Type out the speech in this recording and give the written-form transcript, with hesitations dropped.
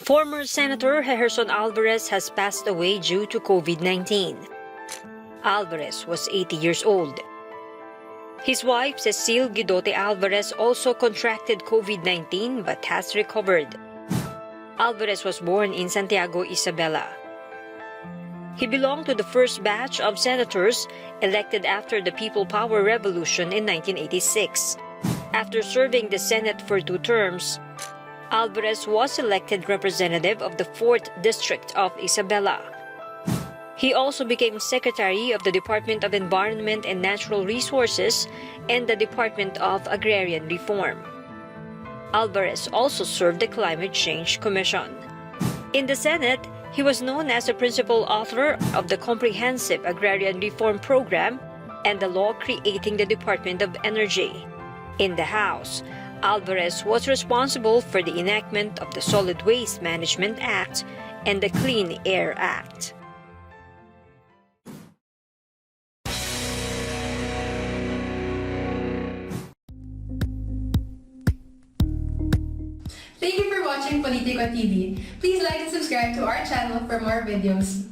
Former Senator Heherson Alvarez has passed away due to COVID-19. Alvarez was 80 years old. His wife, Cecile Guidote-Alvarez, also contracted COVID-19 but has recovered. Alvarez was born in Santiago, Isabela. He belonged to the first batch of senators elected after the People Power Revolution in 1986. After serving the Senate for 2 terms, Alvarez was elected representative of the 4th District of Isabela. He also became Secretary of the Department of Environment and Natural Resources and the Department of Agrarian Reform. Alvarez also served the Climate Change Commission. In the Senate, he was known as the principal author of the Comprehensive Agrarian Reform Program and the law creating the Department of Energy. In the House, Alvarez was responsible for the enactment of the Solid Waste Management Act and the Clean Air Act. Thank you for watching Politico TV. Please like and subscribe to our channel for more videos.